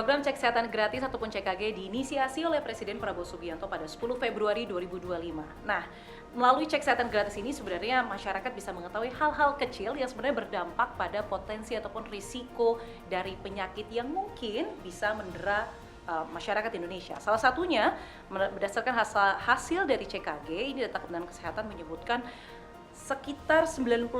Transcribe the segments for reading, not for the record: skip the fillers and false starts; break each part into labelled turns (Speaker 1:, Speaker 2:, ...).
Speaker 1: Program cek kesehatan gratis ataupun CKG diinisiasi oleh Presiden Prabowo Subianto pada 10 Februari 2025. Nah, melalui cek kesehatan gratis ini sebenarnya masyarakat bisa mengetahui hal-hal kecil yang sebenarnya berdampak pada potensi ataupun risiko dari penyakit yang mungkin bisa mendera masyarakat Indonesia. Salah satunya berdasarkan hasil dari CKG, ini data Kementerian Kesehatan menyebutkan sekitar 95,9%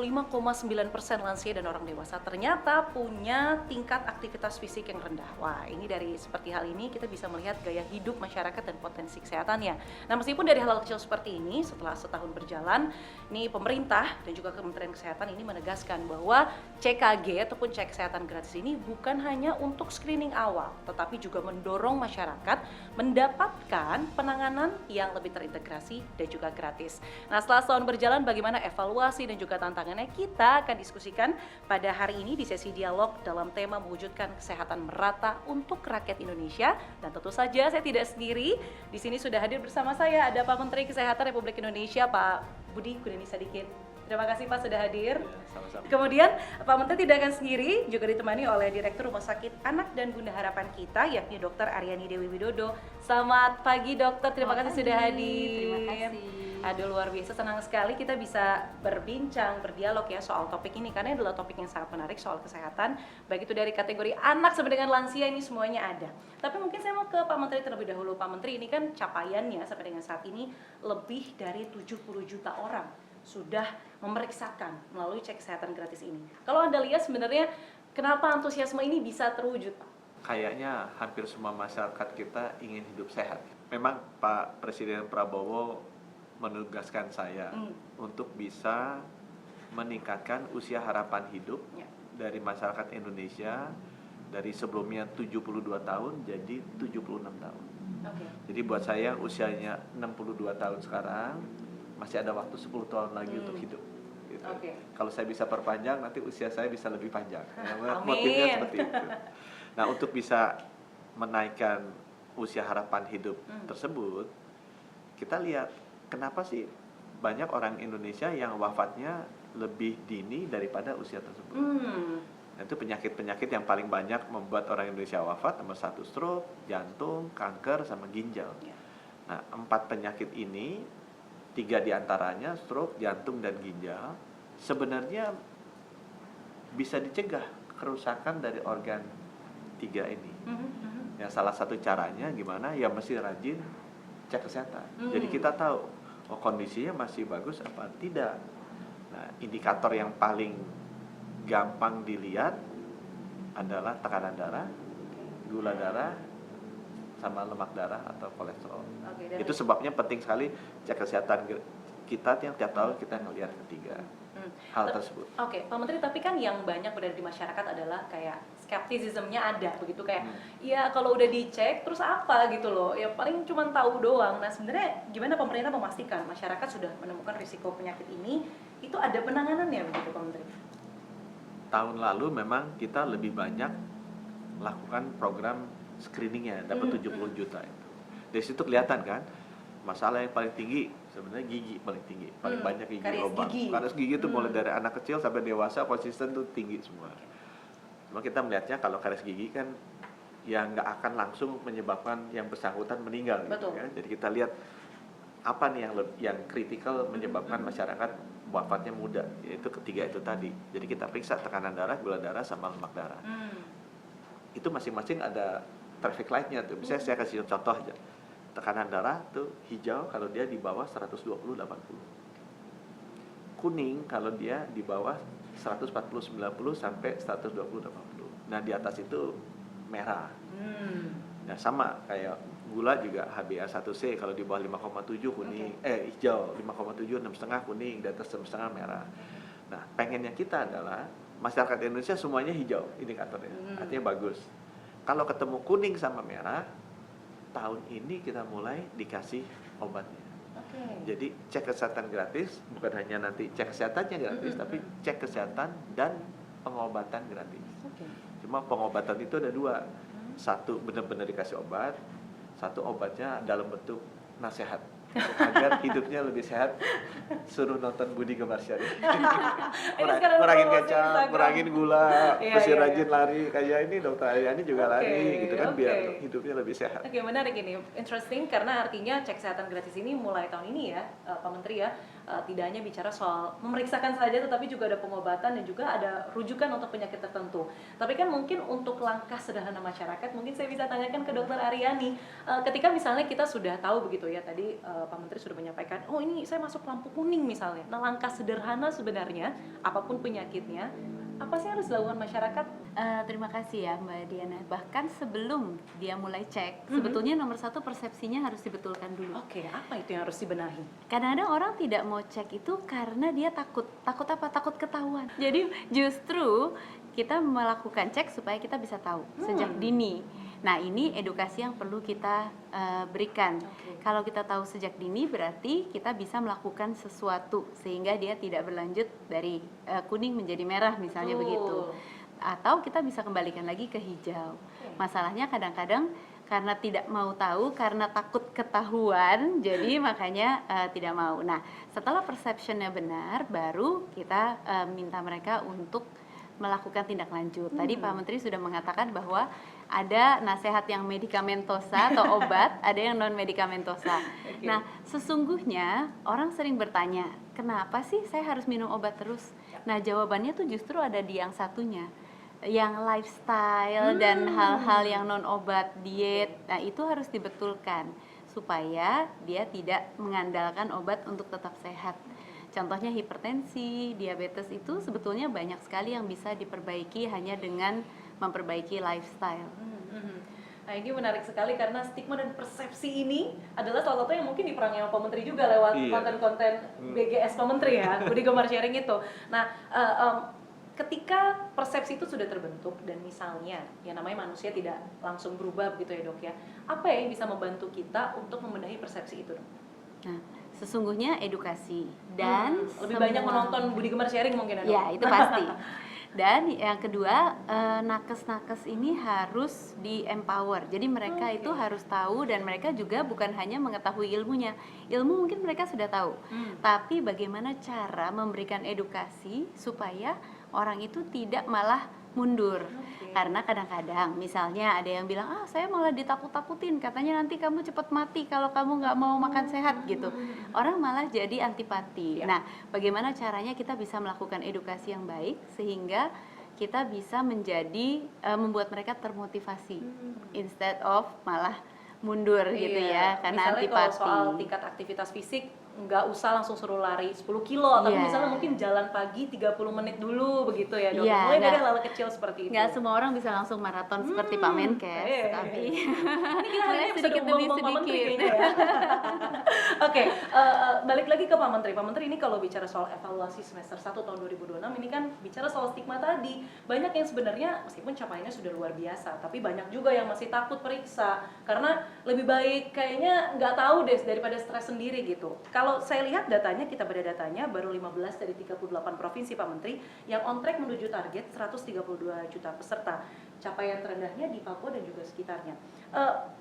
Speaker 1: lansia dan orang dewasa ternyata punya tingkat aktivitas fisik yang rendah. Wah, ini dari seperti hal ini kita bisa melihat gaya hidup masyarakat dan potensi kesehatannya. Nah, meskipun dari hal kecil seperti ini, setelah setahun berjalan, ini pemerintah dan juga Kementerian Kesehatan ini menegaskan bahwa CKG ataupun cek kesehatan gratis ini bukan hanya untuk screening awal, tetapi juga mendorong masyarakat mendapatkan penanganan yang lebih terintegrasi dan juga gratis. Nah, setelah setahun berjalan, bagaimana evaluasi dan juga tantangannya, kita akan diskusikan pada hari ini di sesi dialog dalam tema mewujudkan kesehatan merata untuk rakyat Indonesia. Dan tentu saja saya tidak sendiri. Di sini sudah hadir bersama saya ada Pak Menteri Kesehatan Republik Indonesia, Pak Budi Gunadi Sadikin. Terima kasih Pak sudah hadir.
Speaker 2: Ya, sama-sama.
Speaker 1: Kemudian Pak Menteri tidak akan sendiri, juga ditemani oleh Direktur Rumah Sakit Anak dan Bunda Harapan kita, yakni Dr. Aryani Dewi Widodo. Selamat pagi dokter, terima kasih sudah hadir.
Speaker 3: Terima kasih.
Speaker 1: Aduh, luar biasa, senang sekali kita bisa berbincang, berdialog ya soal topik ini, karena ini adalah topik yang sangat menarik soal kesehatan, baik itu dari kategori anak sampai dengan lansia, ini semuanya ada. Tapi mungkin saya mau ke Pak Menteri terlebih dahulu. Pak Menteri, ini kan capaiannya sampai dengan saat ini lebih dari 70 juta orang sudah memeriksakan melalui cek kesehatan gratis ini. Kalau Anda lihat sebenarnya kenapa antusiasme ini bisa terwujud, Pak?
Speaker 2: Kayaknya hampir semua masyarakat kita ingin hidup sehat. Memang Pak Presiden Prabowo menugaskan saya untuk bisa meningkatkan usia harapan hidup dari masyarakat Indonesia dari sebelumnya 72 tahun jadi 76 tahun.
Speaker 1: Okay.
Speaker 2: Jadi buat saya usianya 62 tahun sekarang masih ada waktu 10 tahun lagi untuk hidup. Gitu.
Speaker 1: Okay.
Speaker 2: Kalau saya bisa perpanjang nanti usia saya bisa lebih panjang.
Speaker 1: Amin.
Speaker 2: Motifnya seperti itu. Nah, untuk bisa menaikkan usia harapan hidup tersebut, kita lihat kenapa sih banyak orang Indonesia yang wafatnya lebih dini daripada usia tersebut. Itu penyakit-penyakit yang paling banyak membuat orang Indonesia wafat, nomor 1 stroke, jantung, kanker, sama ginjal. Nah, 4 penyakit ini, 3 diantaranya stroke, jantung, dan ginjal, sebenarnya bisa dicegah kerusakan dari organ 3 ini. Yang salah satu caranya gimana? Ya mesti rajin cek kesehatan. Jadi kita tahu kondisinya masih bagus apa tidak. Nah, indikator yang paling gampang dilihat adalah tekanan darah, gula darah, sama lemak darah atau kolesterol. Itu sebabnya penting sekali cek kesehatan kita yang tiap tahun kita ngelihat ketiga hal tersebut.
Speaker 1: Oke, Pak Menteri, tapi kan yang banyak berada di masyarakat adalah kayak skeptisismnya ada begitu, kayak ya kalau udah dicek terus apa gitu loh, ya paling cuma tahu doang. Nah, sebenarnya gimana pemerintah memastikan masyarakat sudah menemukan risiko penyakit ini, itu ada penanganannya begitu Pak Menteri?
Speaker 2: Tahun lalu memang kita lebih banyak lakukan program screeningnya, dapat 70 juta itu. Dari situ kelihatan kan, masalah yang paling tinggi sebenarnya gigi paling tinggi, paling banyak gigi lubang. Karies gigi itu mulai dari anak kecil sampai dewasa konsisten tuh tinggi semua. Cuma kita melihatnya kalau karies gigi kan ya nggak akan langsung menyebabkan yang bersangkutan meninggal. Gitu, ya. Jadi kita lihat apa nih yang kritikal menyebabkan masyarakat wafatnya muda, yaitu ketiga itu tadi. Jadi kita periksa tekanan darah, gula darah, sama lemak darah. Itu masing-masing ada traffic light-nya tuh. Misalnya saya kasih contoh aja. Tekanan darah tuh hijau kalau dia di bawah 120/80. Kuning kalau dia di bawah 140/90 sampai 120/80. Nah, di atas itu merah. Nah, sama kayak gula juga HbA1c kalau di bawah 5,7 kuning, hijau, 5,7 6,5 kuning, di atas 6,5 merah. Nah, pengennya kita adalah masyarakat Indonesia semuanya hijau indikatornya. Artinya bagus. Kalau ketemu kuning sama merah, tahun ini kita mulai dikasih obatnya. Jadi cek kesehatan gratis, bukan hanya nanti cek kesehatannya gratis, tapi cek kesehatan dan pengobatan gratis. Cuma pengobatan itu ada 2. Satu benar-benar dikasih obat, satu obatnya dalam bentuk nasihat. agar hidupnya lebih sehat, suruh nonton Budi Gemar Syarif.
Speaker 1: Ini sekarang
Speaker 2: Kurangin
Speaker 1: promosi
Speaker 2: kecap,
Speaker 1: Instagram.
Speaker 2: kurangin gula,
Speaker 1: Iya,
Speaker 2: mesti
Speaker 1: iya,
Speaker 2: rajin
Speaker 1: iya.
Speaker 2: lari. Kayak ini Dokter Aryani juga
Speaker 1: Oke,
Speaker 2: lari gitu kan, biar
Speaker 1: oke.
Speaker 2: hidupnya lebih sehat.
Speaker 1: Oke, menarik ini. Interesting karena artinya cek kesehatan gratis ini mulai tahun ini ya, Pak Menteri ya. Tidak hanya bicara soal memeriksakan saja, tetapi juga ada pengobatan dan juga ada rujukan untuk penyakit tertentu. Tapi kan mungkin untuk langkah sederhana masyarakat, mungkin saya bisa tanyakan ke Dokter Aryani. Ketika misalnya kita sudah tahu begitu ya, tadi Pak Menteri sudah menyampaikan, oh ini saya masuk lampu kuning misalnya. Nah, langkah sederhana sebenarnya, apapun penyakitnya, apa sih yang harus dilakukan masyarakat?
Speaker 3: Terima kasih ya Mbak Diana. Bahkan sebelum dia mulai cek, sebetulnya nomor satu persepsinya harus dibetulkan dulu.
Speaker 1: Oke, apa itu yang harus dibenahi?
Speaker 3: Kadang-kadang orang tidak mau cek itu karena dia takut. Takut apa? Takut ketahuan. Jadi justru kita melakukan cek supaya kita bisa tahu sejak dini. Nah, ini edukasi yang perlu kita berikan.
Speaker 1: Oke.
Speaker 3: Kalau kita tahu sejak dini berarti kita bisa melakukan sesuatu sehingga dia tidak berlanjut dari kuning menjadi merah misalnya
Speaker 1: Betul.
Speaker 3: begitu. Atau kita bisa kembalikan lagi ke hijau. Masalahnya kadang-kadang karena tidak mau tahu, karena takut ketahuan, jadi makanya tidak mau. Nah, setelah perceptionnya benar, baru kita minta mereka untuk melakukan tindak lanjut. Tadi Pak Menteri sudah mengatakan bahwa ada nasihat yang medikamentosa atau obat, ada yang non medikamentosa.
Speaker 1: Oke.
Speaker 3: Nah, sesungguhnya orang sering bertanya, kenapa sih saya harus minum obat terus? Nah, jawabannya tuh justru ada di yang satunya, yang lifestyle dan hal-hal yang non obat, diet. Nah, itu harus dibetulkan supaya dia tidak mengandalkan obat untuk tetap sehat. Contohnya hipertensi, diabetes itu sebetulnya banyak sekali yang bisa diperbaiki hanya dengan memperbaiki lifestyle.
Speaker 1: Nah, ini menarik sekali karena stigma dan persepsi ini adalah salah satu yang mungkin diperangi sama Pak Menteri juga lewat
Speaker 2: Iya.
Speaker 1: konten-konten BGS Pak Menteri ya, Budi Gemar Sharing itu. Nah, ketika persepsi itu sudah terbentuk dan misalnya ya namanya manusia tidak langsung berubah begitu ya dok ya, apa yang bisa membantu kita untuk membenahi persepsi itu dok?
Speaker 3: Nah, sesungguhnya edukasi dan
Speaker 1: lebih banyak menonton Budi Gemar Sharing mungkin ya dok?
Speaker 3: Ya, itu pasti. Dan yang kedua, nakes-nakes ini harus di-empower. Jadi mereka itu harus tahu dan mereka juga bukan hanya mengetahui ilmunya. Ilmu mungkin mereka sudah tahu. Tapi bagaimana cara memberikan edukasi supaya orang itu tidak malah mundur. Karena kadang-kadang misalnya ada yang bilang, saya malah ditakut-takutin, katanya nanti kamu cepat mati kalau kamu nggak mau makan sehat gitu. Orang malah jadi antipati. Nah, bagaimana caranya kita bisa melakukan edukasi yang baik sehingga kita bisa menjadi membuat mereka termotivasi instead of malah mundur gitu ya, karena
Speaker 1: misalnya
Speaker 3: antipati.
Speaker 1: kalau soal tingkat aktivitas fisik nggak usah langsung suruh lari 10 kilo, tapi
Speaker 3: Iya.
Speaker 1: misalnya mungkin jalan pagi 30 menit dulu begitu ya dok.
Speaker 3: Iya,
Speaker 1: Mulai dari
Speaker 3: nggak-
Speaker 1: hal kecil seperti itu.
Speaker 3: Nggak semua orang bisa langsung maraton seperti Pak Menkes, tapi
Speaker 1: Ini kita hari
Speaker 3: mulai
Speaker 1: ini
Speaker 3: sedikit demi
Speaker 1: Pak Menteri
Speaker 3: sedikit.
Speaker 1: kayaknya ya. Oke, balik lagi ke Pak Menteri. Pak Menteri ini kalau bicara soal evaluasi semester 1 tahun 2026 ini kan bicara soal stigma tadi. Banyak yang sebenarnya meskipun capaiannya sudah luar biasa, tapi banyak juga yang masih takut periksa karena lebih baik kayaknya nggak tahu deh daripada stres sendiri gitu. Kalau saya lihat datanya, kita beda datanya, baru 15 dari 38 provinsi Pak Menteri yang on track menuju target 132 juta peserta. Capaian terendahnya di Papua dan juga sekitarnya.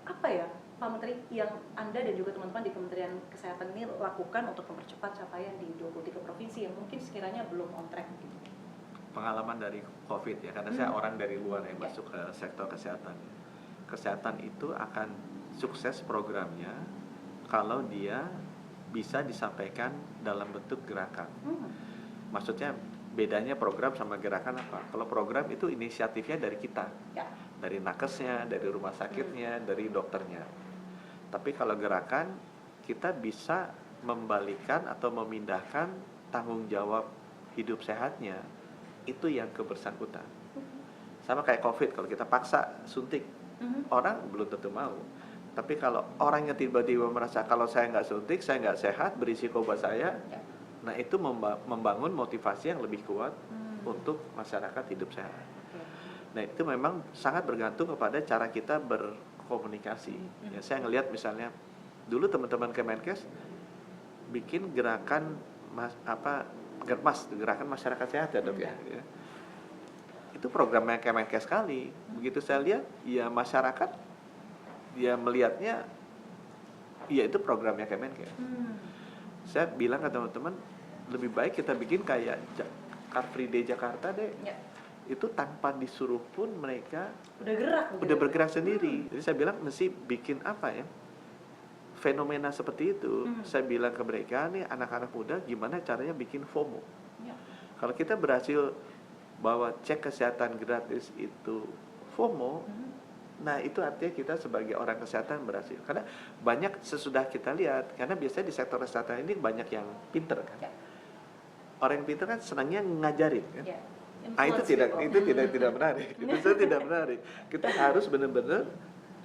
Speaker 1: Apa ya Pak Menteri yang Anda dan juga teman-teman di Kementerian Kesehatan ini lakukan untuk mempercepat capaian di 23 provinsi yang mungkin sekiranya belum on track gitu?
Speaker 2: Pengalaman dari COVID ya, karena saya orang dari luar yang masuk ke sektor kesehatan. Kesehatan itu akan sukses programnya kalau dia bisa disampaikan dalam bentuk gerakan. Maksudnya bedanya program sama gerakan apa? Kalau program itu inisiatifnya dari kita,
Speaker 1: Ya.
Speaker 2: dari nakesnya, dari rumah sakitnya, dari dokternya. Tapi kalau gerakan, kita bisa membalikan atau memindahkan tanggung jawab hidup sehatnya, itu yang kebersangkutan. Sama kayak COVID, kalau kita paksa suntik, orang belum tentu mau. Tapi kalau orang yang tiba-tiba merasa kalau saya nggak suntik, saya nggak sehat, berisiko buat saya, nah itu membangun motivasi yang lebih kuat untuk masyarakat hidup sehat. Nah itu memang sangat bergantung kepada cara kita berkomunikasi. Ya, saya ngelihat misalnya dulu teman-teman Kemenkes bikin gerakan Germas, gerakan masyarakat sehat ya dok ya. Itu programnya Kemenkes sekali. Begitu saya lihat, ya masyarakat dia melihatnya ya itu programnya Kemenkes. Saya bilang ke teman-teman, lebih baik kita bikin kayak Car Free Day Jakarta deh.
Speaker 1: Ya.
Speaker 2: Itu tanpa disuruh pun mereka
Speaker 1: Udah gerak begitu.
Speaker 2: udah bergerak sendiri. Jadi saya bilang mesti bikin apa ya, fenomena seperti itu. Saya bilang ke mereka nih, anak-anak muda, gimana caranya bikin FOMO.
Speaker 1: Ya.
Speaker 2: Kalau kita berhasil bahwa cek kesehatan gratis itu FOMO, nah itu artinya kita sebagai orang kesehatan berhasil. Karena banyak sesudah kita lihat, karena biasanya di sektor kesehatan ini banyak yang pinter kan.
Speaker 1: Ya.
Speaker 2: Orang yang pinter kan senangnya ngajarin kan.
Speaker 1: Ya.
Speaker 2: Ah itu
Speaker 1: Influence
Speaker 2: tidak menarik. Itu saya tidak menarik. Kita harus benar-benar,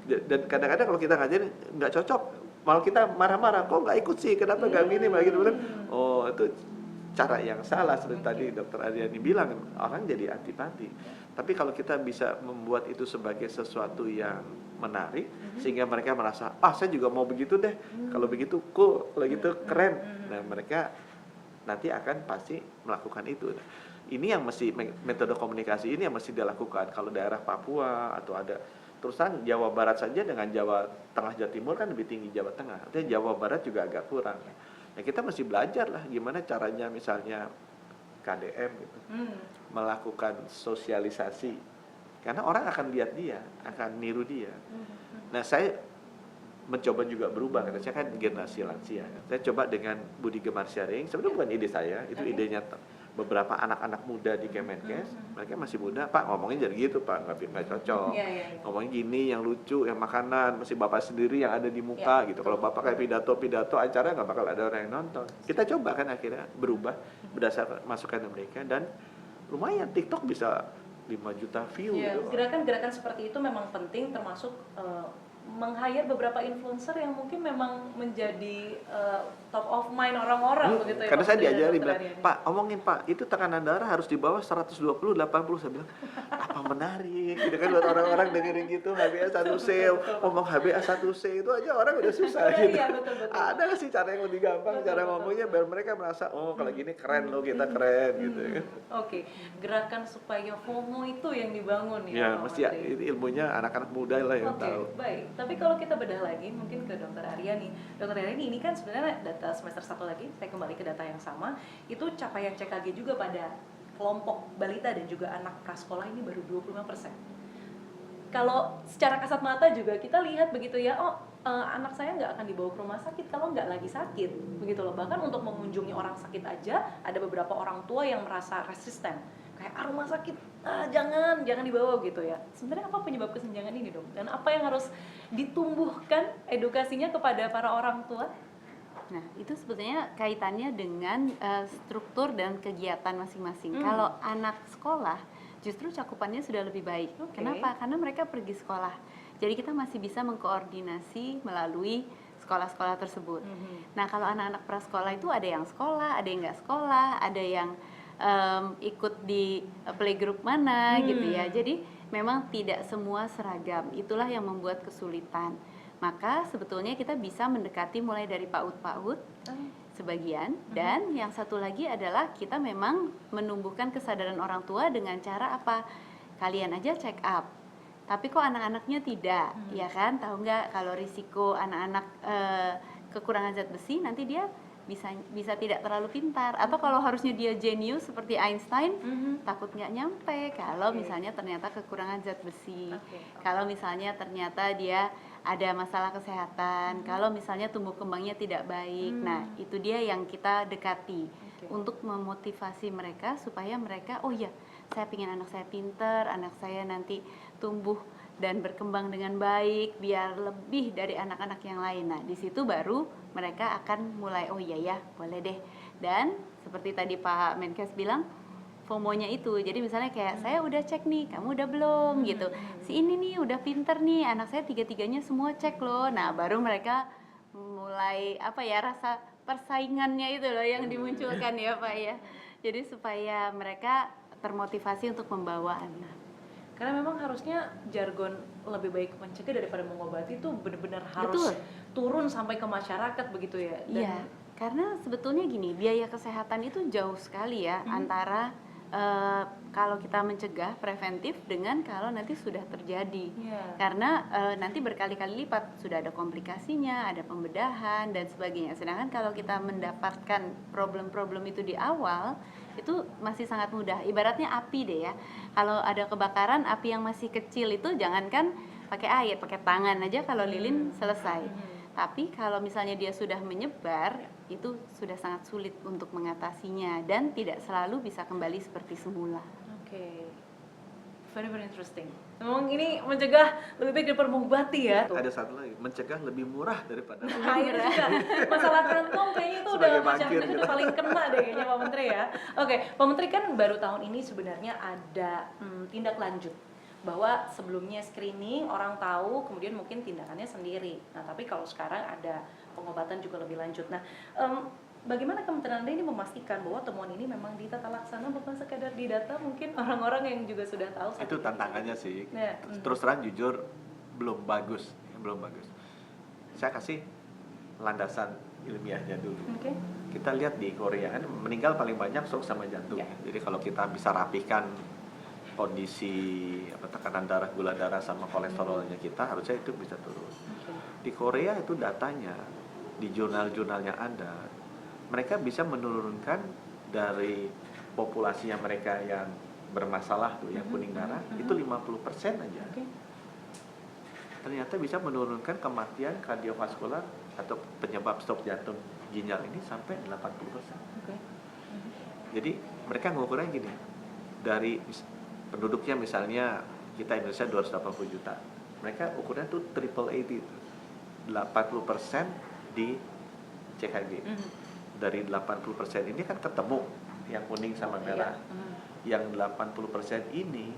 Speaker 2: dan kadang-kadang kalau kita ngajarin nggak cocok, malah kita marah-marah, kok nggak ikut sih, kenapa nggak gini, gitu. Oh itu cara yang salah seperti tadi Dokter Aryani bilang, orang jadi antipati. Tapi kalau kita bisa membuat itu sebagai sesuatu yang menarik, sehingga mereka merasa, saya juga mau begitu deh, kalau begitu cool, kalau gitu keren. Nah mereka nanti akan pasti melakukan itu. Ini yang mesti, metode komunikasi ini yang mesti dilakukan. Kalau daerah Papua atau ada, terusan Jawa Barat saja dengan Jawa Tengah, Jawa Timur kan lebih tinggi Jawa Tengah. Artinya Jawa Barat juga agak kurang. Nah kita mesti belajar lah gimana caranya misalnya KDM gitu, melakukan sosialisasi. Karena orang akan lihat dia, akan niru dia. Nah saya mencoba juga berubah, karena saya kan generasi lansia. Saya coba dengan Budi Gemar Sharing, sebenarnya bukan ide saya, itu idenya beberapa anak-anak muda di Kemenkes. Mereka masih muda, Pak ngomongin jadi gitu Pak, nggak cocok. Ngomongin gini, yang lucu, yang makanan, mesti Bapak sendiri yang ada di muka gitu. Kalau Bapak kayak pidato acara nggak bakal ada orang yang nonton. Kita coba kan akhirnya berubah berdasarkan masukan mereka, dan lumayan TikTok bisa 5 juta view gitu.
Speaker 1: Gerakan-gerakan seperti itu memang penting, termasuk meng-hire beberapa influencer yang mungkin memang menjadi top of mind orang-orang begitu ya.
Speaker 2: Karena saya diajari
Speaker 1: Dokter
Speaker 2: bilang,
Speaker 1: Aryani.
Speaker 2: Pak, omongin Pak, itu tekanan darah harus di bawah 120, 80. Saya bilang, apa menarik? Gitu kan buat orang-orang dengerin gitu, HbA1c, ngomong HbA1c itu aja orang udah susah gitu.
Speaker 1: Iya, betul.
Speaker 2: Ada nggak sih cara yang lebih gampang, cara ngomongnya biar mereka merasa, kalau gini keren loh, kita keren gitu kan.
Speaker 1: Oke, gerakan supaya FOMO itu yang dibangun
Speaker 2: Ya,
Speaker 1: Pak
Speaker 2: mesti ya,
Speaker 1: Menteri.
Speaker 2: ini ilmunya anak-anak muda lah yang tahu.
Speaker 1: Baik. Tapi kalau kita bedah lagi, mungkin ke Dokter Aryani. Dokter Aryani, ini kan sebenarnya data semester 1 lagi, saya kembali ke data yang sama, itu capaian CKG juga pada kelompok balita dan juga anak prasekolah ini baru 25%. Kalau secara kasat mata juga kita lihat begitu ya, anak saya nggak akan dibawa ke rumah sakit kalau nggak lagi sakit, begitu loh. Bahkan untuk mengunjungi orang sakit aja, ada beberapa orang tua yang merasa resisten. Kayak rumah sakit, jangan dibawa gitu ya. Sebenarnya apa penyebab kesenjangan ini dok? Dan apa yang harus ditumbuhkan edukasinya kepada para orang tua?
Speaker 3: Nah, itu sebetulnya kaitannya dengan struktur dan kegiatan masing-masing. Kalau anak sekolah, justru cakupannya sudah lebih baik. Kenapa? Karena mereka pergi sekolah. Jadi kita masih bisa mengkoordinasi melalui sekolah-sekolah tersebut. Nah, kalau anak-anak prasekolah itu ada yang sekolah, ada yang nggak sekolah, ada yang ikut di playgroup mana gitu ya. Jadi memang tidak semua seragam. Itulah yang membuat kesulitan. Maka sebetulnya kita bisa mendekati mulai dari PAUD sebagian, dan yang satu lagi adalah kita memang menumbuhkan kesadaran orang tua dengan cara apa? Kalian aja check up. Tapi kok anak-anaknya tidak, ya kan? Tahu nggak kalau risiko anak-anak kekurangan zat besi, nanti dia bisa tidak terlalu pintar, atau kalau harusnya dia jenius seperti Einstein, takut nggak nyampe kalau misalnya ternyata kekurangan zat besi, kalau misalnya ternyata dia ada masalah kesehatan, kalau misalnya tumbuh kembangnya tidak baik. Nah itu dia yang kita dekati untuk memotivasi mereka supaya mereka, oh ya, saya ingin anak saya pintar, anak saya nanti tumbuh dan berkembang dengan baik biar lebih dari anak-anak yang lain. Nah di situ baru mereka akan mulai, oh iya ya boleh deh. Dan seperti tadi Pak Menkes bilang, FOMO-nya itu, jadi misalnya kayak saya udah cek nih, kamu udah belum gitu, si ini nih udah pinter nih, anak saya tiga-tiganya semua cek loh. Nah baru mereka mulai apa ya, rasa persaingannya itu loh yang dimunculkan ya Pak ya. Jadi supaya mereka termotivasi untuk membawa anak.
Speaker 1: Karena memang harusnya jargon lebih baik mencegah daripada mengobati itu benar-benar harus turun sampai ke masyarakat begitu ya.
Speaker 3: Iya, karena sebetulnya gini, biaya kesehatan itu jauh sekali ya antara kalau kita mencegah preventif dengan kalau nanti sudah terjadi.
Speaker 1: Iya.
Speaker 3: Karena nanti berkali-kali lipat sudah ada komplikasinya, ada pembedahan dan sebagainya. Sedangkan kalau kita mendapatkan problem-problem itu di awal, itu masih sangat mudah. Ibaratnya api deh ya. Kalau ada kebakaran, api yang masih kecil itu jangankan pakai air, pakai tangan aja kalau lilin selesai. Tapi kalau misalnya dia sudah menyebar, itu sudah sangat sulit untuk mengatasinya dan tidak selalu bisa kembali seperti semula.
Speaker 1: Oke. Very interesting. Memang ini mencegah lebih baik daripada mengobati ya.
Speaker 2: Ada satu lagi, mencegah lebih murah daripada
Speaker 1: Nah, itu juga. Masalah kantong kayaknya itu udah
Speaker 2: Sebagai
Speaker 1: masyarakat
Speaker 2: bankir,
Speaker 1: udah
Speaker 2: gitu.
Speaker 1: paling kena deh kayaknya Pak Menteri ya. Oke, Pak Menteri kan baru tahun ini sebenarnya ada tindak lanjut bahwa sebelumnya screening orang tahu, kemudian mungkin tindakannya sendiri. Nah, tapi kalau sekarang ada pengobatan juga lebih lanjut. Nah, bagaimana Kementerian Anda ini memastikan bahwa temuan ini memang ditata laksana bukan sekedar di data, mungkin orang-orang yang juga sudah tahu saat
Speaker 2: itu
Speaker 1: ini.
Speaker 2: tantangannya sih.
Speaker 1: Ya,
Speaker 2: Terus terang jujur belum bagus. Saya kasih landasan ilmiahnya dulu.
Speaker 1: Oke.
Speaker 2: Kita lihat di Korea kan meninggal paling banyak stroke sama jantung.
Speaker 1: Ya.
Speaker 2: Jadi kalau kita bisa rapikan kondisi tekanan darah, gula darah sama kolesterolnya kita, harusnya itu bisa turun.
Speaker 1: Oke.
Speaker 2: Di Korea itu datanya di jurnal-jurnalnya ada, mereka bisa menurunkan dari populasinya mereka yang bermasalah tuh, yang kuning darah, itu 50% aja.
Speaker 1: Oke.
Speaker 2: Ternyata bisa menurunkan kematian kardiovaskular atau penyebab stroke jantung ginjal ini sampai 80%.
Speaker 1: Oke.
Speaker 2: Jadi mereka ngukurnya gini, dari penduduknya misalnya kita Indonesia 280 juta, mereka ukurnya tuh triple 80 itu, 80% di CKG. Dari 80% ini kan ketemu yang kuning sama merah. Yang 80% ini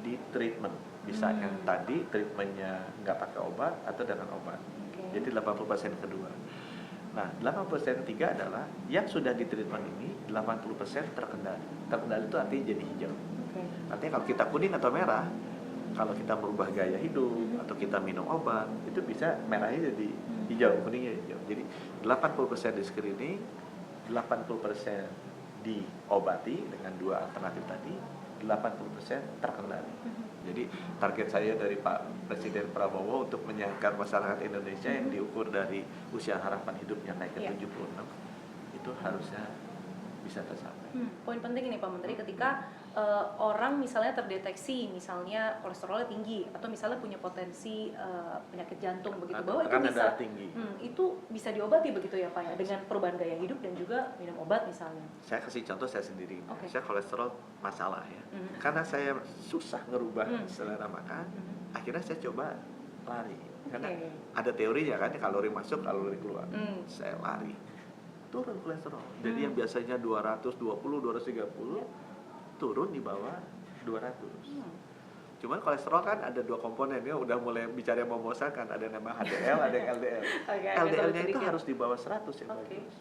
Speaker 2: di treatment, bisa yang tadi treatmentnya nggak pakai obat atau dengan obat. Jadi 80% kedua. Nah, 80% ketiga adalah yang sudah di treatment ini 80% terkendali. Terkendali itu artinya jadi hijau. Artinya kalau kita kuning atau merah, kalau kita merubah gaya hidup atau kita minum obat, itu bisa merahnya jadi hijau, kuningnya hijau. Jadi 80% di screening, 80% diobati dengan dua alternatif tadi, 80% terkendali. Jadi target saya dari Pak Presiden Prabowo untuk menyehatkan masyarakat Indonesia yang diukur dari usia harapan hidupnya naik ke 76, itu harusnya bisa tercapai.
Speaker 1: Poin penting ini Pak Menteri, ketika orang misalnya terdeteksi misalnya kolesterolnya tinggi atau misalnya punya potensi penyakit jantung begitu, bahwa itu
Speaker 2: Tekanan
Speaker 1: bisa
Speaker 2: darah tinggi.
Speaker 1: itu bisa diobati begitu ya Pak ya, dengan perubahan gaya hidup dan juga minum obat misalnya.
Speaker 2: Saya kasih contoh saya sendiri.
Speaker 1: Oke.
Speaker 2: Saya kolesterol masalah ya. Karena saya susah ngerubah selera makan, akhirnya saya coba lari. Karena
Speaker 1: Oke.
Speaker 2: ada teorinya kan, kalori masuk, kalori keluar. Saya lari. Turun kolesterol. Jadi yang biasanya 220, 230 turun di bawah 200. Cuman kolesterol kan ada dua komponen ya, udah mulai bicara yang membosankan, ada yang nama HDL, ada yang LDL.
Speaker 1: Oke,
Speaker 2: LDL-nya itu
Speaker 1: sedikit.
Speaker 2: harus di bawah 100 ya
Speaker 1: Oke.
Speaker 2: bagus.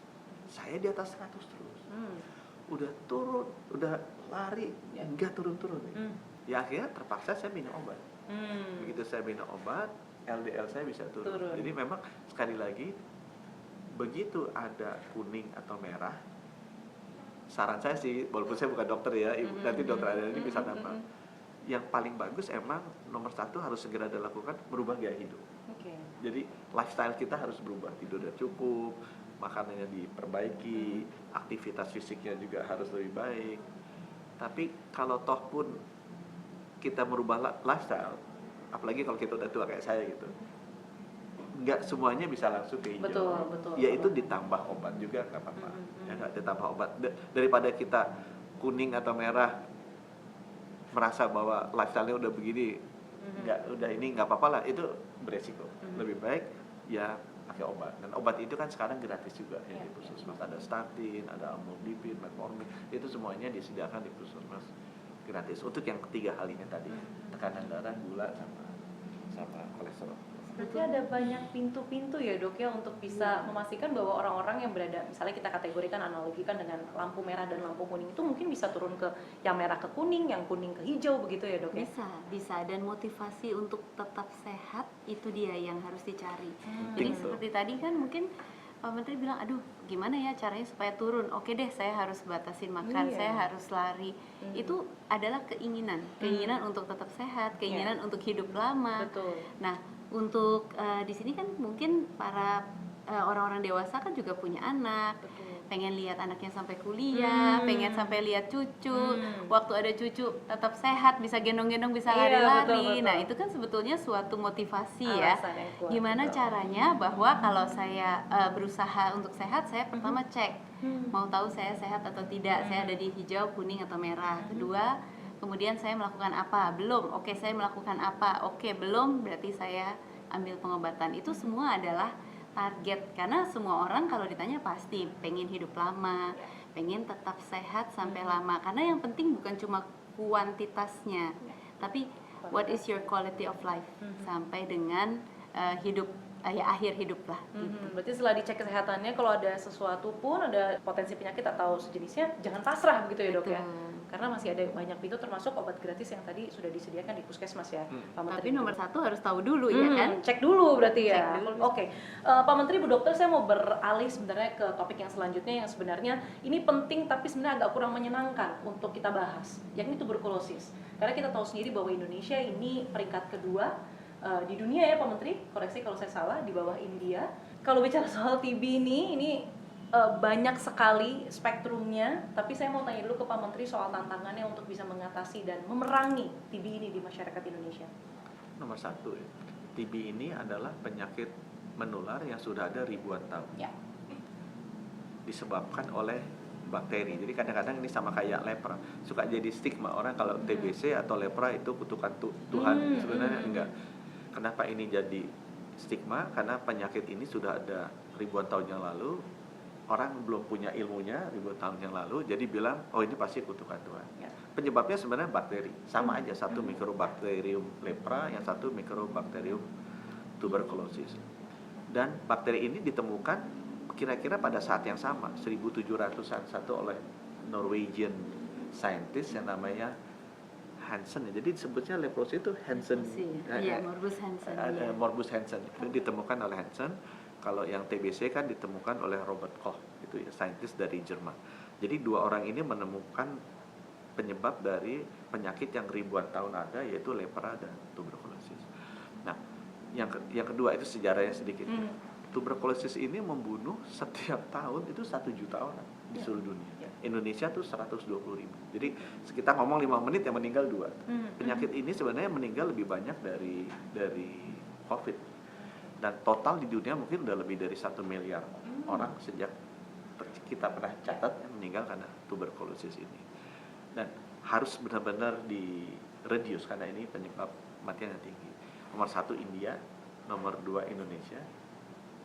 Speaker 2: Saya di atas 100 terus. Udah turun, udah lari, enggak turun-turun nih. Ya akhirnya terpaksa saya minum obat. Begitu saya minum obat, LDL saya bisa turun. Jadi memang sekali lagi, begitu ada kuning atau merah, saran saya sih, walaupun saya bukan dokter ya, ibu nanti dokter ada ini bisa nambah. Yang paling bagus emang nomor satu harus segera dilakukan, merubah gaya hidup. Jadi lifestyle kita harus berubah, tidurnya cukup, makanannya diperbaiki, aktivitas fisiknya juga harus lebih baik. Tapi kalau toh pun kita merubah lifestyle, apalagi kalau kita udah tua kayak saya gitu, nggak semuanya bisa langsung ke hijau.
Speaker 1: Betul.
Speaker 2: Ya itu ditambah obat juga nggak apa-apa. Ya nggak ditambah obat. Daripada kita kuning atau merah merasa bahwa lifestyle-nya udah begini, udah ini nggak apa-apa lah, itu beresiko. Lebih baik ya pakai obat. Dan obat itu kan sekarang gratis juga ya di puskesmas. Ada statin, ada amlodipin, metformin, itu semuanya disediakan di puskesmas gratis. Untuk yang ketiga hal ini tadi, tekanan darah, gula, sama kolesterol.
Speaker 1: Berarti ada banyak pintu-pintu ya dok ya untuk bisa memastikan bahwa orang-orang yang berada, misalnya kita kategorikan, analogikan dengan lampu merah dan lampu kuning itu mungkin bisa turun ke yang merah ke kuning, yang kuning ke hijau begitu ya dok ya?
Speaker 3: Bisa, dan motivasi untuk tetap sehat itu dia yang harus dicari. Jadi
Speaker 2: Penting tuh.
Speaker 3: seperti tadi kan mungkin Pak Menteri bilang, aduh gimana ya caranya supaya turun. Oke deh, saya harus batasin makan,
Speaker 1: Iya.
Speaker 3: saya harus lari. Itu adalah keinginan untuk tetap sehat, keinginan untuk hidup lama.
Speaker 1: Betul.
Speaker 3: Nah, untuk di sini kan mungkin para orang-orang dewasa kan juga punya anak,
Speaker 1: Betul.
Speaker 3: pengen lihat anaknya sampai kuliah, pengen sampai lihat cucu, waktu ada cucu tetap sehat, bisa gendong-gendong, bisa
Speaker 1: Iya,
Speaker 3: lari-lari.
Speaker 1: betul.
Speaker 3: Nah, itu kan sebetulnya suatu motivasi ya.
Speaker 1: Alasan yang kuat,
Speaker 3: Gimana
Speaker 1: betul.
Speaker 3: caranya bahwa kalau saya berusaha untuk sehat, saya pertama cek, mau tahu saya sehat atau tidak, saya ada di hijau, kuning atau merah. Kedua, kemudian saya melakukan apa? Belum. Oke, saya melakukan apa? Oke, belum, berarti saya ambil pengobatan. Itu semua adalah target, karena semua orang kalau ditanya pasti pengen hidup lama, pengen tetap sehat sampai lama, karena yang penting bukan cuma kuantitasnya, tapi what is your quality of life sampai dengan hidup ya akhir hidup lah gitu.
Speaker 1: Berarti setelah dicek kesehatannya, kalau ada sesuatu pun, ada potensi penyakit atau sejenisnya, jangan pasrah begitu ya dok ya?
Speaker 3: Betul.
Speaker 1: Karena masih ada banyak pintu, termasuk obat gratis yang tadi sudah disediakan di puskesmas ya, Pak Menteri.
Speaker 3: Tapi nomor satu harus tahu dulu ya kan.
Speaker 1: Cek dulu berarti ya.
Speaker 3: Cek dulu.
Speaker 1: Oke. Pak Menteri, Bu Dokter, saya mau beralih sebenarnya ke topik yang selanjutnya, yang sebenarnya ini penting tapi sebenarnya agak kurang menyenangkan untuk kita bahas, yakni tuberkulosis. Karena kita tahu sendiri bahwa Indonesia ini peringkat kedua di dunia ya Pak Menteri, koreksi kalau saya salah, di bawah India. Kalau bicara soal TB ini banyak sekali spektrumnya, tapi saya mau tanya dulu ke Pak Menteri soal tantangannya untuk bisa mengatasi dan memerangi TB ini di masyarakat Indonesia.
Speaker 2: Nomor satu, ya, TB ini adalah penyakit menular yang sudah ada ribuan tahun.
Speaker 1: Ya.
Speaker 2: Disebabkan oleh bakteri. Jadi kadang-kadang ini sama kayak lepra, suka jadi stigma orang kalau TBC atau lepra itu kutukan Tuhan. Sebenarnya enggak. Kenapa ini jadi stigma? Karena penyakit ini sudah ada ribuan tahun yang lalu, orang belum punya ilmunya ribuan tahun yang lalu, jadi bilang, oh ini pasti kutukan Tuhan.
Speaker 1: Ya.
Speaker 2: Penyebabnya sebenarnya bakteri, sama aja, satu Mycobacterium lepra, yang satu Mycobacterium tuberculosis. Dan bakteri ini ditemukan kira-kira pada saat yang sama, 1700-an, satu oleh Norwegian scientist yang namanya Hansen. Jadi disebutnya leprosi itu Hansen.
Speaker 3: Iya, Morbus Hansen. Iya.
Speaker 2: Morbus Hansen itu ditemukan oleh Hansen. Kalau yang TBC kan ditemukan oleh Robert Koch, itu ya saintis dari Jerman. Jadi dua orang ini menemukan penyebab dari penyakit yang ribuan tahun ada, yaitu lepra dan tuberkulosis. Nah, yang kedua itu sejarahnya sedikit. Tuberkulosis ini membunuh setiap tahun itu 1 juta orang di seluruh dunia. Indonesia tuh 120.000. Jadi kita ngomong 5 menit yang meninggal 2. Penyakit ini sebenarnya meninggal lebih banyak dari COVID. Dan total di dunia mungkin udah lebih dari 1 miliar orang sejak kita pernah catat yang meninggal karena tuberkulosis ini. Dan harus benar-benar di-reduce karena ini penyebab kematian yang tinggi. Nomor 1 India, nomor 2 Indonesia,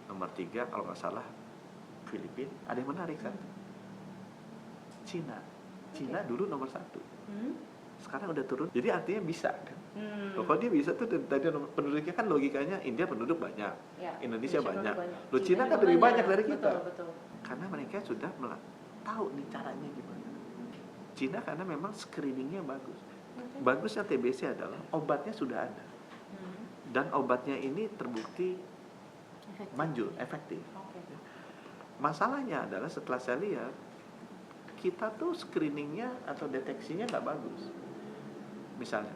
Speaker 2: nomor 3 kalau nggak salah Filipina. Ada yang menarik kan? Cina dulu nomor 1. Sekarang udah turun. Jadi artinya bisa kan? Kalau dia bisa tuh tadi penduduknya kan logikanya India penduduk banyak,
Speaker 1: Ya,
Speaker 2: Indonesia banyak.
Speaker 1: banyak.
Speaker 2: Lo Cina kan lebih banyak dari kita.
Speaker 1: Betul.
Speaker 2: Karena mereka sudah tahu nih caranya gimana. Cina karena memang screeningnya bagus. Bagusnya TBC adalah obatnya sudah ada. Dan obatnya ini terbukti manjur, efektif. Masalahnya adalah setelah saya lihat, kita tuh screeningnya atau deteksinya nggak bagus. Misalnya,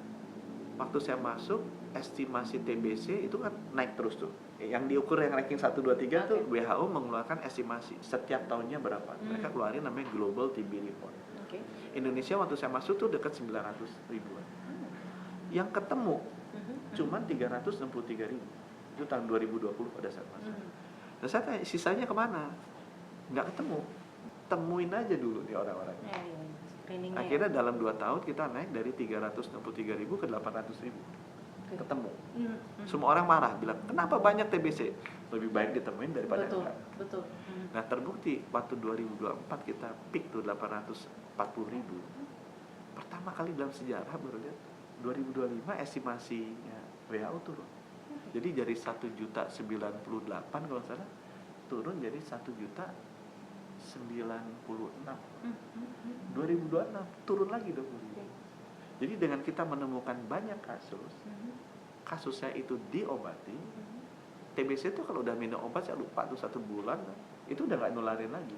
Speaker 2: waktu saya masuk, estimasi TBC itu kan naik terus tuh. Yang diukur yang ranking 1, 2, 3 tuh WHO mengeluarkan estimasi setiap tahunnya berapa. Mereka keluarin namanya Global TB Report. Indonesia waktu saya masuk tuh dekat 900 ribuan. Yang ketemu cuman 363 ribu. Itu tahun 2020 pada saat masuk. Nah saya tanya, sisanya kemana? Nggak ketemu. Temuin aja dulu nih orang-orangnya. Akhirnya dalam 2 tahun kita naik dari 363 ribu ke 800 ribu. Ketemu. Semua orang marah, bilang, kenapa banyak TBC? Lebih baik ditemuin daripada enggak.
Speaker 1: Betul.
Speaker 2: Nah terbukti, waktu 2024 kita peak tuh 840 ribu. Pertama kali dalam sejarah baru lihat, 2025 estimasinya WHO turun. Jadi dari 1.098 kalau salah, turun jadi 1.096. 2026 turun lagi 20. Jadi dengan kita menemukan banyak kasusnya itu diobati, TBC itu kalau udah minum obat, saya lupa tuh 1 bulan, itu udah nggak nularin lagi.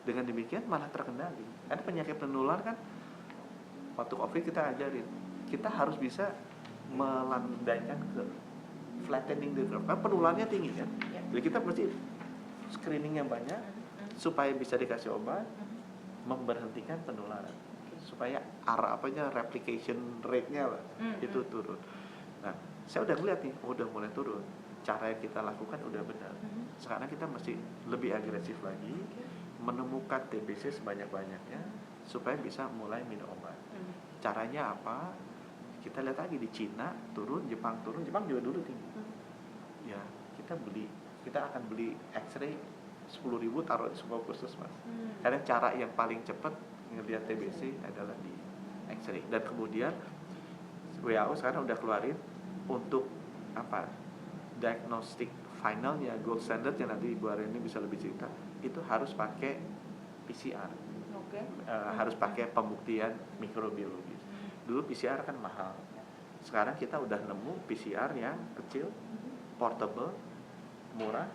Speaker 2: Dengan demikian malah terkendali. Karena penyakit penular kan, waktu COVID kita ajarin, kita harus bisa melandaikan ke flattening the curve. Karena penularannya tinggi kan. Jadi kita mesti screening yang banyak supaya bisa dikasih obat, memberhentikan penularan. Supaya replication rate-nya lah, itu turun. Nah, saya udah ngeliat nih, udah mulai turun. Cara yang kita lakukan udah benar. Sekarang kita mesti lebih agresif lagi, menemukan TBC sebanyak-banyaknya supaya bisa mulai minum obat. Caranya apa? Kita lihat lagi di Cina turun, Jepang turun, Jepang juga dulu tinggi. Ya, kita akan beli X-ray 10.000 taruh di sebuah puskesmas. Karena cara yang paling cepat ngelihat TBC adalah di X-ray. Dan kemudian WHO sekarang udah keluarin untuk diagnostik finalnya, gold standard yang nanti Ibu Aryani bisa lebih cerita, itu harus pakai PCR. Harus pakai pembuktian mikrobiologis. Dulu PCR kan mahal. Sekarang kita udah nemu PCR yang kecil, portable, murah,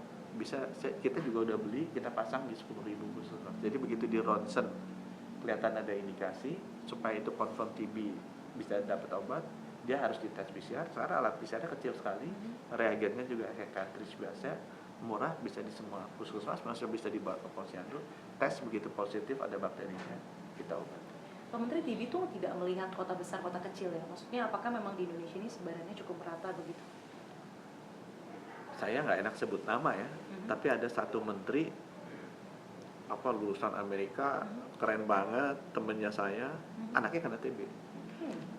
Speaker 2: kita juga udah beli, kita pasang di 10.000 puskesmas. Jadi begitu di ronsen kelihatan ada indikasi, supaya itu confirm TB bisa dapat obat, dia harus dites PCR. Sekarang alat PCR kecil sekali, reagennya juga kayak cartridge biasa, murah, bisa di semua puskesmas, masih bisa dibawa ke posyandu, tes begitu positif ada bakterinya, kita obat.
Speaker 1: Pak Menteri, TB itu tidak melihat kota besar, kota kecil ya? Maksudnya apakah memang di Indonesia ini sebarannya cukup merata begitu?
Speaker 2: Saya nggak enak sebut nama ya, tapi ada satu menteri lulusan Amerika, keren banget, temennya saya, anaknya kena TB.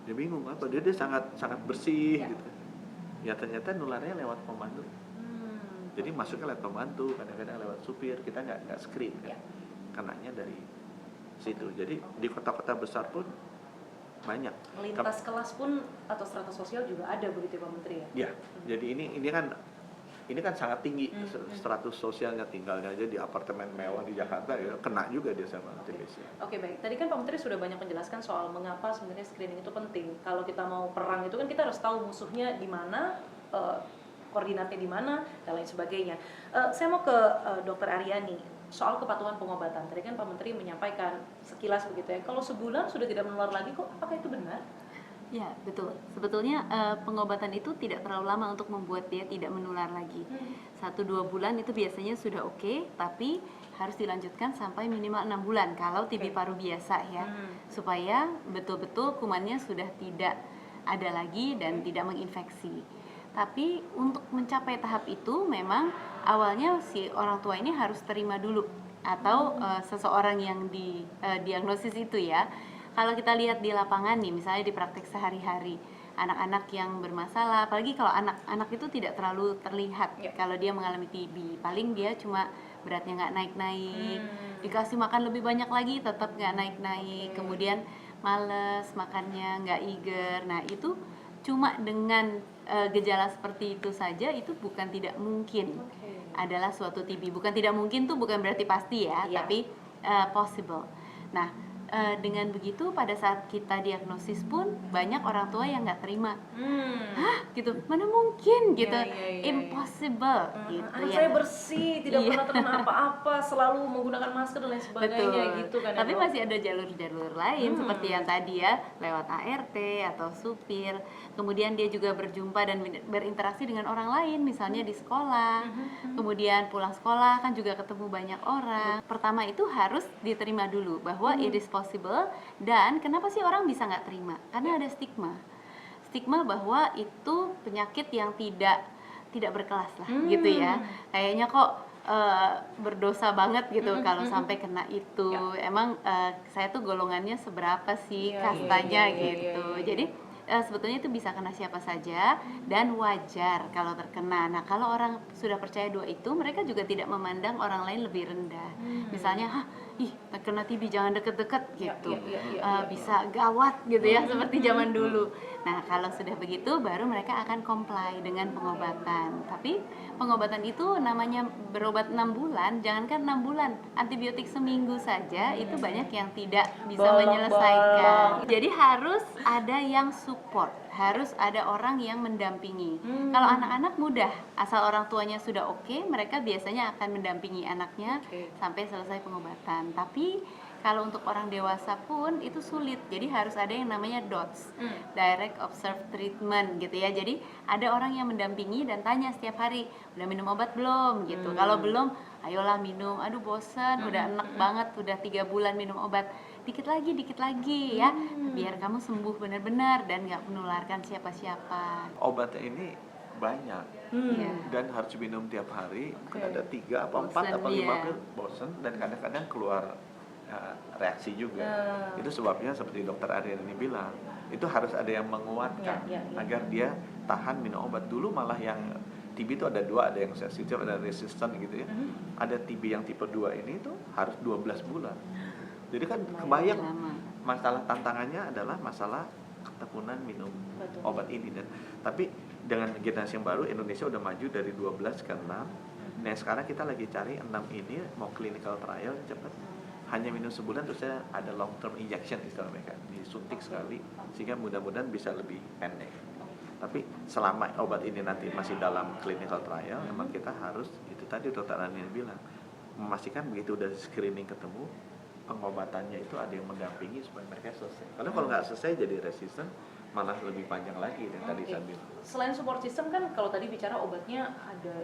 Speaker 2: Dia bingung dia sangat bersih gitu. Ya ternyata nularnya lewat pembantu. Jadi masuknya lewat pembantu, kadang-kadang lewat supir, kita nggak screen kan. Kenanya dari situ. Jadi di kota-kota besar pun banyak.
Speaker 1: Lintas kelas pun atau strata sosial juga ada begitu ya Pak Menteri ya?
Speaker 2: Iya. Jadi ini kan sangat tinggi status sosialnya, tinggalnya aja di apartemen mewah di Jakarta ya kena juga dia sama TBC.
Speaker 1: Oke, baik. Tadi kan Pak Menteri sudah banyak menjelaskan soal mengapa sebenarnya screening itu penting. Kalau kita mau perang itu kan kita harus tahu musuhnya di mana, koordinatnya di mana dan lain sebagainya. Saya mau ke Dr. Aryani soal kepatuhan pengobatan. Tadi kan Pak Menteri menyampaikan sekilas begitu ya. Kalau sebulan sudah tidak menular lagi kok, apakah itu benar?
Speaker 3: Ya, betul. Sebetulnya pengobatan itu tidak terlalu lama untuk membuat dia tidak menular lagi. 1-2 bulan itu biasanya sudah oke, tapi harus dilanjutkan sampai minimal 6 bulan kalau TB paru biasa ya. Supaya betul-betul kumannya sudah tidak ada lagi dan tidak menginfeksi. Tapi untuk mencapai tahap itu memang awalnya si orang tua ini harus terima dulu atau seseorang yang diagnosis itu ya. Kalau kita lihat di lapangan nih, misalnya di praktek sehari-hari, anak-anak yang bermasalah, apalagi kalau anak-anak itu tidak terlalu terlihat kalau dia mengalami TB, paling dia cuma beratnya nggak naik-naik, dikasih makan lebih banyak lagi tetap nggak naik-naik, kemudian males makannya, nggak eager. Nah itu cuma dengan gejala seperti itu saja, itu bukan tidak mungkin adalah suatu TB. Bukan tidak mungkin tuh bukan berarti pasti ya, tapi possible. Nah dengan begitu pada saat kita diagnosis pun banyak orang tua yang nggak terima. Hah gitu, mana mungkin gitu, impossible gitu.
Speaker 1: Anak saya bersih, tidak pernah terkena apa-apa, selalu menggunakan masker dan lain sebagainya.
Speaker 3: Betul.
Speaker 1: Gitu kan.
Speaker 3: Tapi masih ada jalur-jalur lain seperti yang tadi ya, lewat ART atau supir. Kemudian dia juga berjumpa dan berinteraksi dengan orang lain, misalnya di sekolah. Kemudian pulang sekolah kan juga ketemu banyak orang. Pertama itu harus diterima dulu bahwa it is possible. Dan kenapa sih orang bisa nggak terima? Karena ada stigma bahwa itu penyakit yang tidak berkelas lah gitu ya. Kayaknya kok berdosa banget gitu kalau sampai kena itu. Emang saya tuh golongannya seberapa sih kastanya gitu. Jadi sebetulnya itu bisa kena siapa saja dan wajar kalau terkena. Nah kalau orang sudah percaya dua itu, mereka juga tidak memandang orang lain lebih rendah. Misalnya, terkena TB jangan deket-deket gitu, bisa gawat gitu ya seperti zaman dulu. Nah kalau sudah begitu baru mereka akan comply dengan pengobatan. Tapi pengobatan itu namanya berobat 6 bulan, jangankan 6 bulan, antibiotik seminggu saja itu banyak yang tidak bisa menyelesaikan. Jadi harus ada yang support, harus ada orang yang mendampingi. Kalau anak-anak mudah, asal orang tuanya sudah oke, mereka biasanya akan mendampingi anaknya sampai selesai pengobatan. Tapi kalau untuk orang dewasa pun itu sulit, jadi harus ada yang namanya DOTS, Direct Observed Treatment gitu ya. Jadi ada orang yang mendampingi dan tanya setiap hari, udah minum obat belum gitu. Kalau belum, ayolah minum. Aduh bosen, udah enak banget, udah 3 bulan minum obat. Dikit lagi ya, biar kamu sembuh benar-benar dan nggak menularkan siapa-siapa.
Speaker 2: Obatnya ini banyak
Speaker 3: Iya.
Speaker 2: dan harus minum tiap hari. Mungkin ada 3 apa 4
Speaker 3: Bosen,
Speaker 2: apa 5
Speaker 3: iya.
Speaker 2: pil, bosen dan kadang-kadang keluar reaksi juga. Itu sebabnya seperti dokter Aryan ini bilang, itu harus ada yang menguatkan agar dia tahan minum obat. Dulu malah yang TB itu ada 2, ada yang sensitif, ada resisten gitu ya. Ada TB yang tipe 2 ini tuh harus 12 bulan. Jadi kan kebayang
Speaker 3: Lama.
Speaker 2: masalah tantangannya adalah masalah ketekunan minum obat ini. Dan tapi dengan generasi yang baru, Indonesia udah maju dari 12 ke 6. Nah sekarang kita lagi cari 6 ini mau clinical trial cepat. Hanya minum sebulan terus ada long term injection istilah mereka, disuntik sekali sehingga mudah-mudahan bisa lebih pendek. Tapi selama obat ini nanti masih dalam clinical trial, memang kita harus, itu tadi dokter Ani bilang, memastikan begitu udah screening ketemu, pengobatannya itu ada yang mendampingi supaya mereka selesai. Karena kalau nggak selesai jadi resisten, malah lebih panjang lagi yang tadi saya bilang.
Speaker 1: Selain support system kan kalau tadi bicara obatnya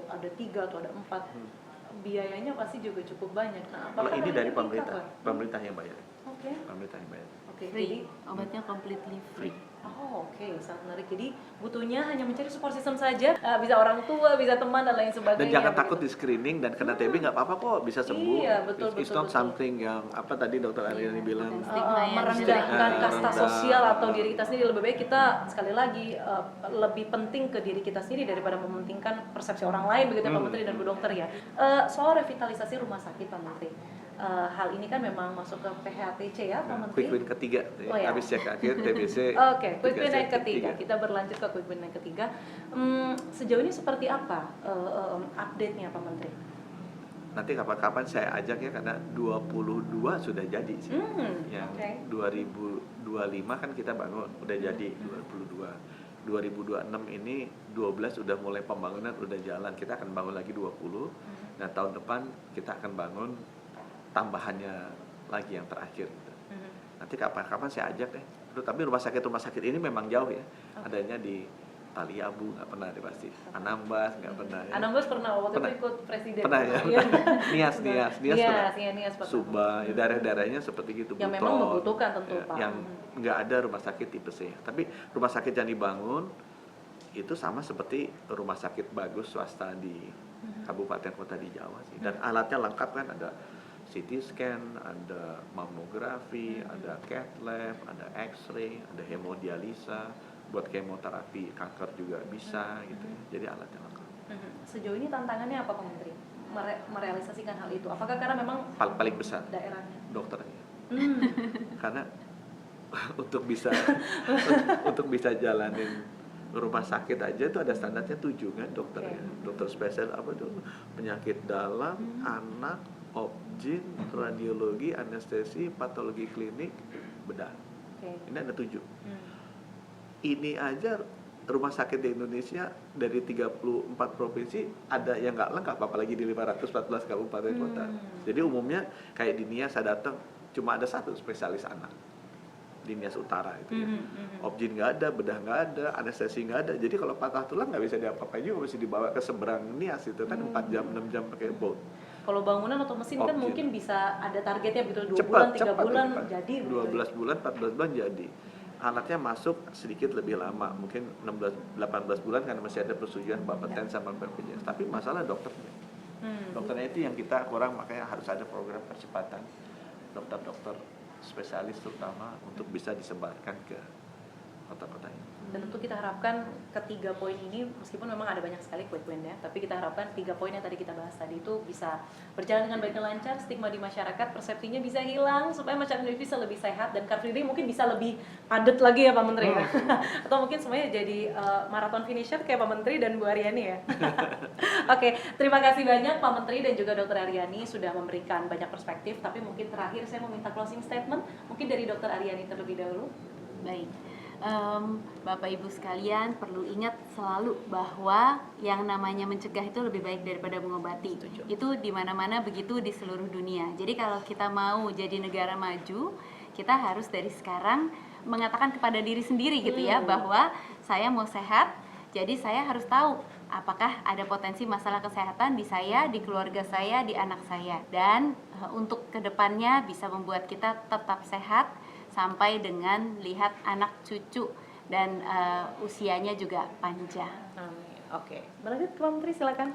Speaker 1: ada 3 atau ada 4. Biayanya pasti juga cukup banyak. Nah,
Speaker 2: Kalau
Speaker 1: apakah
Speaker 2: ini dari
Speaker 1: di
Speaker 2: pemerintah,
Speaker 1: cover?
Speaker 2: pemerintah yang bayar.
Speaker 1: Oke.
Speaker 2: Pemerintah yang bayar.
Speaker 1: Oke.
Speaker 3: Free,
Speaker 1: Jadi
Speaker 3: obatnya completely free.
Speaker 1: oh, oke, sangat menarik. Jadi butuhnya hanya mencari support system saja, bisa orang tua, bisa teman dan lain sebagainya.
Speaker 2: Dan jangan
Speaker 1: begitu.
Speaker 2: takut di screening dan kena TB nggak apa-apa kok, bisa sembuh.
Speaker 1: Iya, betul,
Speaker 2: It's
Speaker 1: betul,
Speaker 2: not
Speaker 1: betul.
Speaker 2: something yang apa tadi dokter Aryani bilang.
Speaker 3: Stigma yang
Speaker 1: merendahkan
Speaker 2: tidak-
Speaker 1: kasta
Speaker 2: rendah.
Speaker 1: sosial atau diri kita sendiri. Lebih baik kita sekali lagi lebih penting ke diri kita sendiri daripada mementingkan persepsi orang lain begitu ya Pak Menteri dan Bu Dokter ya. Soal revitalisasi rumah sakit Pak Menteri, hal ini kan memang masuk ke PHTC ya Pak Menteri.
Speaker 2: Quick win ketiga,
Speaker 1: Oh, ya.
Speaker 2: habis cek akhir TBC.
Speaker 1: Oke, quick win
Speaker 2: 3
Speaker 1: yang ketiga. Kita berlanjut ke quick win yang ketiga. Sejauh ini seperti apa update-nya Pak Menteri?
Speaker 2: Nanti kapan-kapan saya ajak ya, karena 22 sudah jadi sih. Yang
Speaker 1: oke.
Speaker 2: 2025 kan kita bangun, udah jadi 22. 2026 ini 12 udah mulai pembangunan, udah jalan. Kita akan bangun lagi 20. Nah, tahun depan kita akan bangun tambahannya lagi yang terakhir gitu. Nanti kapan-kapan saya ajak deh. Aduh, tapi rumah sakit ini memang jauh ya. Adanya di Taliabu nggak pernah deh pasti. Anambas nggak pernah ya.
Speaker 1: Anambas pernah waktu
Speaker 2: Pernah.
Speaker 1: itu ikut presiden.
Speaker 2: Pernah ya.
Speaker 1: Iya.
Speaker 2: Nias pernah.
Speaker 1: Nias pernah.
Speaker 2: Subang, ya daerah-daerahnya seperti gitu.
Speaker 1: Yang
Speaker 2: Buton,
Speaker 1: memang membutuhkan tentu, Pak.
Speaker 2: Yang nggak ada rumah sakit tipe C. Tapi rumah sakit yang dibangun itu sama seperti rumah sakit bagus swasta di kabupaten kota di Jawa sih. Dan alatnya lengkap kan, ada CT scan, ada mamografi, ada cath lab, ada X-ray, ada hemodialisa, buat kemoterapi kanker juga bisa gitu ya. Jadi alatnya lengkap.
Speaker 1: Sejauh ini tantangannya apa Pak Menteri? Merealisasikan hal itu. Apakah karena memang
Speaker 2: Paling besar
Speaker 1: daerahnya?
Speaker 2: dokternya. Karena untuk bisa jalanin rumah sakit aja itu ada standarnya 7 kan dokternya. Dokter spesial apa tuh? Penyakit dalam, anak, obgyn, radiologi, anestesi, patologi klinik, bedah. Ini ada 7. Ini aja rumah sakit di Indonesia dari 34 provinsi ada yang nggak lengkap, apalagi di 514 kabupaten kota. Jadi umumnya kayak di Nias saya datang cuma ada 1 spesialis anak di Nias Utara itu ya. Obgyn nggak ada, bedah nggak ada, anestesi nggak ada. Jadi kalau patah tulang nggak bisa diapa-apain juga, mesti dibawa ke seberang Nias itu kan 4 jam 6 jam pakai boat.
Speaker 1: Kalau bangunan atau mesin kan
Speaker 2: Obgyn.
Speaker 1: mungkin bisa ada targetnya begitu 2
Speaker 2: Cepat,
Speaker 1: bulan, 3
Speaker 2: cepat,
Speaker 1: bulan
Speaker 2: cepat.
Speaker 1: jadi.
Speaker 2: 12 bulan, 14 bulan jadi. Alatnya masuk sedikit lebih lama, mungkin 16-18 bulan karena masih ada persetujuan Bapeten sama BPJS. Tapi masalah dokternya. Dokternya itu yang kita kurang, makanya harus ada program percepatan dokter-dokter spesialis terutama untuk bisa disebarkan ke kota-kota ini.
Speaker 1: Dan tentu kita harapkan ketiga poin ini, meskipun memang ada banyak sekali quick win ya, tapi kita harapkan 3 poin yang tadi kita bahas tadi itu bisa berjalan dengan baik dan lancar, stigma di masyarakat, persepsinya bisa hilang, supaya masyarakat Indonesia bisa lebih sehat, dan Car Free Day mungkin bisa lebih padat lagi ya Pak Menteri ya. Atau mungkin semuanya jadi marathon finisher kayak Pak Menteri dan Bu Aryani ya. Oke, terima kasih banyak Pak Menteri dan juga Dr. Aryani sudah memberikan banyak perspektif, tapi mungkin terakhir saya mau minta closing statement, mungkin dari Dr. Aryani terlebih dahulu.
Speaker 3: Baik. Bapak Ibu sekalian perlu ingat selalu bahwa yang namanya mencegah itu lebih baik daripada mengobati.
Speaker 1: Setuju.
Speaker 3: Itu di mana-mana begitu di seluruh dunia. Jadi kalau kita mau jadi negara maju, kita harus dari sekarang mengatakan kepada diri sendiri gitu ya, bahwa saya mau sehat, jadi saya harus tahu apakah ada potensi masalah kesehatan di saya, di keluarga saya, di anak saya. Dan untuk kedepannya bisa membuat kita tetap sehat sampai dengan lihat anak cucu dan usianya juga panjang.
Speaker 1: Amin. Oke, berlanjut Pak Menteri silakan.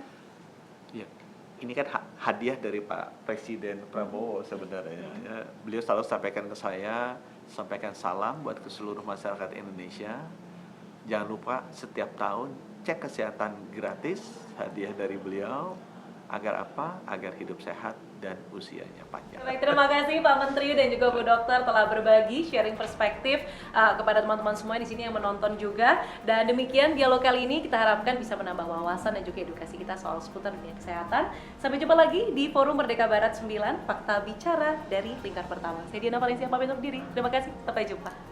Speaker 2: Ya, ini kan hadiah dari Pak Presiden Prabowo sebenarnya. Ya, beliau selalu sampaikan ke saya, sampaikan salam buat ke seluruh masyarakat Indonesia. Jangan lupa setiap tahun cek kesehatan gratis, hadiah dari beliau. Agar apa? Agar hidup sehat dan usianya panjang.
Speaker 1: Baik, terima kasih Pak Menteri dan juga Bu Dokter telah berbagi sharing perspektif kepada teman-teman semua di sini yang menonton juga. Dan demikian dialog kali ini kita harapkan bisa menambah wawasan dan juga edukasi kita soal seputar dunia kesehatan. Sampai jumpa lagi di Forum Merdeka Barat 9, Fakta Bicara dari Lingkar Pertama. Saya Diana Valencia pamit undur diri. Terima kasih, sampai jumpa.